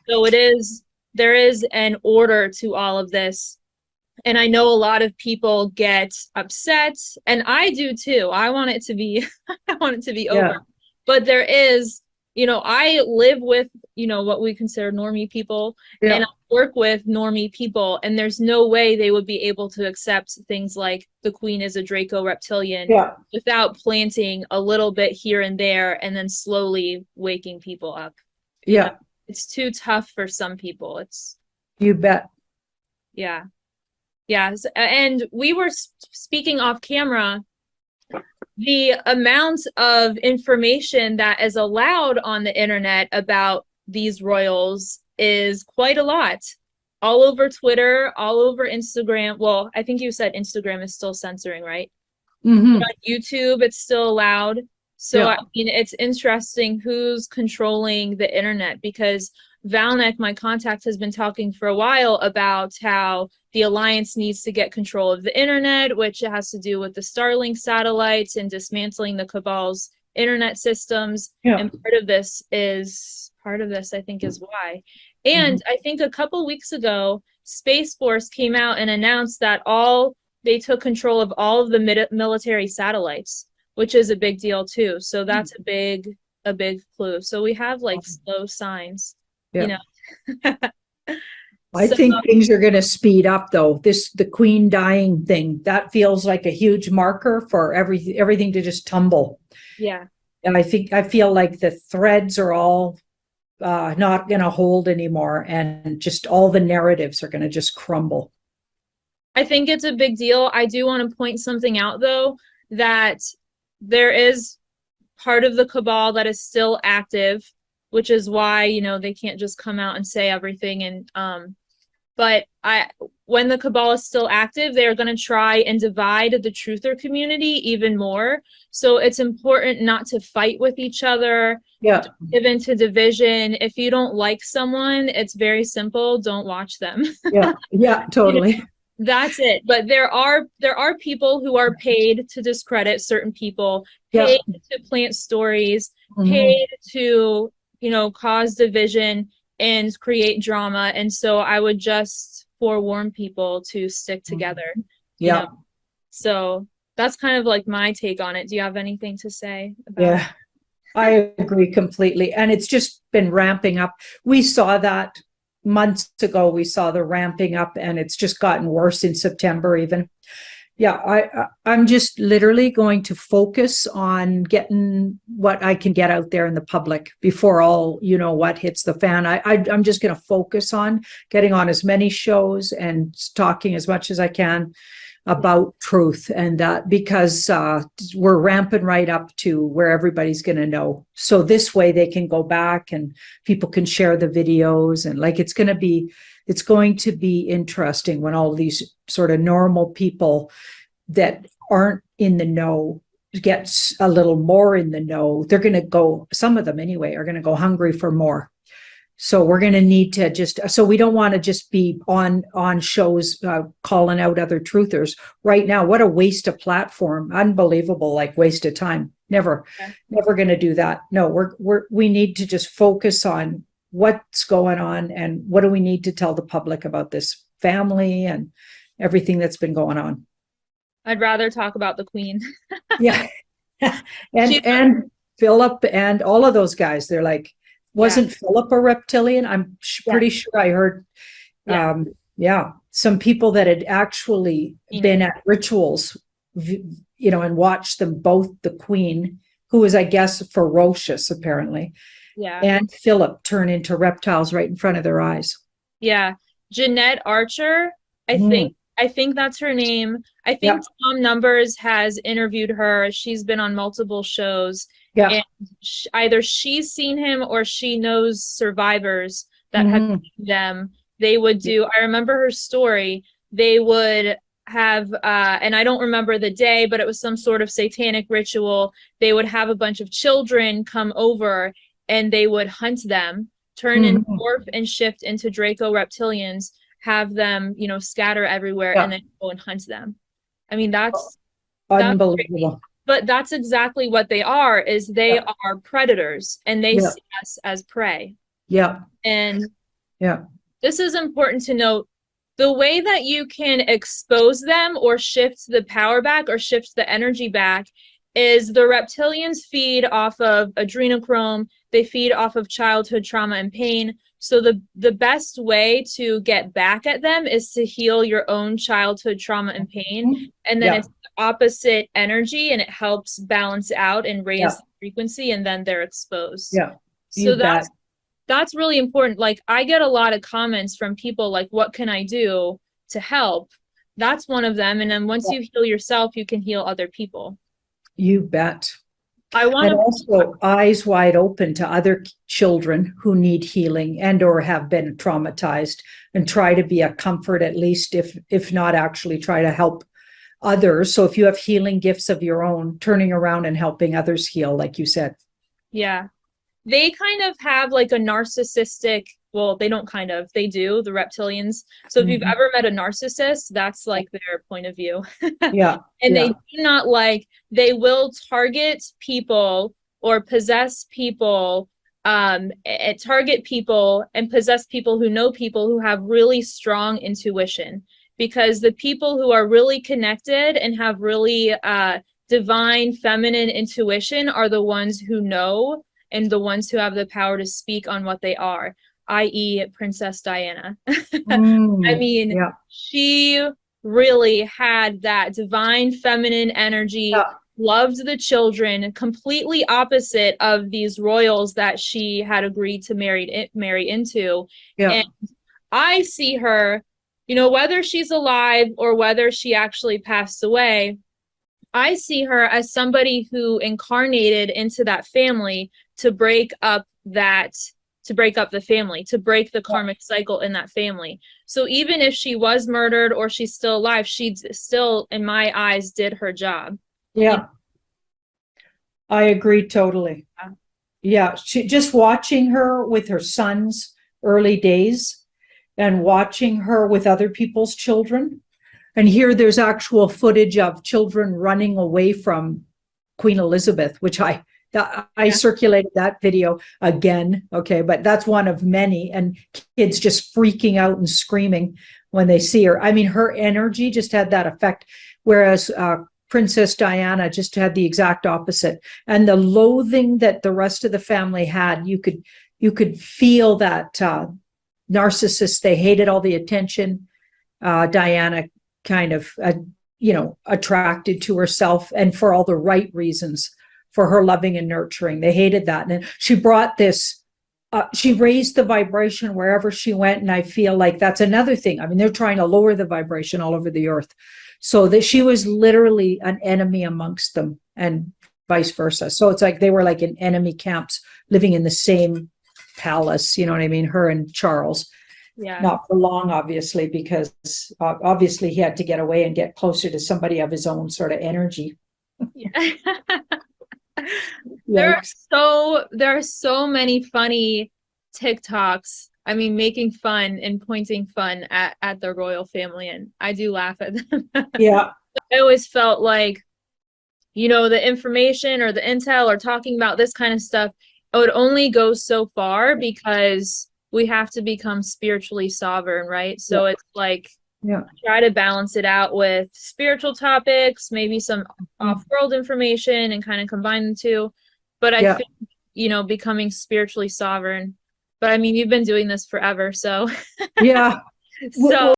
So there is an order to all of this. And I know a lot of people get upset, and I do too. I want it to be, I want it to be over. Yeah. But there is, I live with, what we consider normie people, and Yeah. I work with normie people, and there's no way they would be able to accept things like the queen is a Draco reptilian Yeah. without planting a little bit here and there and then slowly waking people up. Yeah. It's too tough for some people. You bet. Yeah. Yeah. And we were speaking off camera, the amount of information that is allowed on the internet about these royals is quite a lot. All over Twitter, all over Instagram. Well, I think you said Instagram is still censoring, right? But Hmm. on YouTube, it's still allowed. So, Yeah. I mean, it's interesting who's controlling the internet, because Valnek, my contact, has been talking for a while about how the alliance needs to get control of the internet, which has to do with the Starlink satellites and dismantling the cabal's internet systems. Yeah. And part of this, I think, is why. Hmm. And I think a couple weeks ago, Space Force came out and announced that they took control of all of the military satellites, which is a big deal too. So that's a big clue. So we have like slow signs, you Yeah. know. I So think things are going to speed up though. The queen dying thing, that feels like a huge marker for everything to just tumble. yeah, And I feel like the threads are all not going to hold anymore, and just all the narratives are going to just crumble. I think it's a big deal. I do want to point something out though, that there is part of the cabal that is still active, which is why, they can't just come out and say everything. And but when the cabal is still active, they are going to try and divide the truther community even more. So it's important not to fight with each other, Yeah. give into division. If you don't like someone, it's very simple, don't watch them. Yeah. Yeah. Totally. That's it. But there are people who are paid to discredit certain people, Yeah. paid to plant stories, Hmm. paid to, cause division and create drama. And so I would just forewarn people to stick together, you know. Yeah. So that's kind of like my take on it. Do you have anything to say about it? Yeah. I agree completely. And it's just been ramping up. We saw that months ago. We saw the ramping up, and it's just gotten worse in September even. Yeah, I'm just literally going to focus on getting what I can get out there in the public before all, what hits the fan. I'm just going to focus on getting on as many shows and talking as much as I can about truth, and that because we're ramping right up to where everybody's going to know. So this way they can go back and people can share the videos, and like it's going to be interesting when all these sort of normal people that aren't in the know gets a little more in the know. They're going to go, some of them anyway, are going to go hungry for more. So we're going to need to so we don't want to just be on shows calling out other truthers right now. What a waste of platform. Unbelievable, like waste of time. Never going to do that. No, we need to just focus on what's going on and what do we need to tell the public about this family and everything that's been going on. I'd rather talk about the queen. Yeah. She's and Philip and all of those guys, they're like, yeah, wasn't Philip a reptilian? I'm yeah, pretty sure I heard, yeah. yeah, some people that had actually been at rituals, and watched them, both the queen, who is, I guess, ferocious apparently, Yeah. and Philip turn into reptiles right in front of their eyes. Yeah. Jeanette Archer, I Mm. think I think that's her name. I Yeah. think Tom Numbers has interviewed her. She's been on multiple shows, Yeah. and either she's seen him or she knows survivors that have Mm-hmm. seen them. They would do, I remember her story. They would have and I don't remember the day, but it was some sort of satanic ritual. They would have a bunch of children come over and they would hunt them, turn and Mm-hmm. morph and shift into Draco reptilians, have them, scatter everywhere, and Yeah. then go and hunt them. I mean, that's crazy. Unbelievable. But that's exactly what they are, is they Yeah. are predators and they Yeah. see us as prey. Yeah. And Yeah. This is important to note. The way that you can expose them or shift the power back or shift the energy back is the reptilians feed off of adrenochrome. They feed off of childhood trauma and pain. So the best way to get back at them is to heal your own childhood trauma and pain. And then Yeah. it's opposite energy, and it helps balance out and raise Yeah. the frequency, and then they're exposed. Yeah. So You bet. that's really important. Like, I get a lot of comments from people like, what can I do to help? That's one of them. And then once you heal yourself, you can heal other people. You bet. I want And to, also eyes wide open to other children who need healing and or have been traumatized, and try to be a comfort, at least if not actually try to help others. So if you have healing gifts of your own, turning around and helping others heal, like you said. yeah. They kind of have like a narcissistic, well, they don't kind of, they do, the reptilians. So if you've Mhm. ever met a narcissist, that's like their point of view. Yeah. And they Yeah. do not like, they will target people or possess people, target people and possess people who know people who have really strong intuition. Because the people who are really connected and have really divine feminine intuition are the ones who know and the ones who have the power to speak on what they are, i.e., Princess Diana. I mean, Yeah. she really had that divine feminine energy, Yeah. loved the children, completely opposite of these royals that she had agreed to marry into. Yeah. And I see her, whether she's alive or whether she actually passed away, I see her as somebody who incarnated into that family to break up the family, to break the karmic cycle in that family. So even if she was murdered or she's still alive, she still, in my eyes, did her job. Yeah. I agree totally. Yeah. She just watching her with her son's early days and watching her with other people's children. And here there's actual footage of children running away from Queen Elizabeth, which I circulated that video again. Okay, but that's one of many, and kids just freaking out and screaming when they see her. I mean, her energy just had that effect, whereas Princess Diana just had the exact opposite. And the loathing that the rest of the family had, you could feel that narcissists, they hated all the attention. Diana kind of, attracted to herself, and for all the right reasons, for her loving and nurturing. They hated that. And she brought this, she raised the vibration wherever she went. And I feel like that's another thing. I mean, they're trying to lower the vibration all over the earth. So that she was literally an enemy amongst them, and vice versa. So it's like they were like in enemy camps living in the same palace. You know what I mean? Her and Charles. Yeah. Not for long, obviously, because obviously he had to get away and get closer to somebody of his own sort of energy. Yeah. There are so many funny TikToks. I mean, making fun and pointing fun at the royal family, and I do laugh at them. Yeah. I always felt like, the information or the intel or talking about this kind of stuff, it would only go so far because we have to become spiritually sovereign, right? So it's like, try to balance it out with spiritual topics, maybe some off-world information, and kind of combine the two. But I think, becoming spiritually sovereign. But I mean, you've been doing this forever, so Yeah. so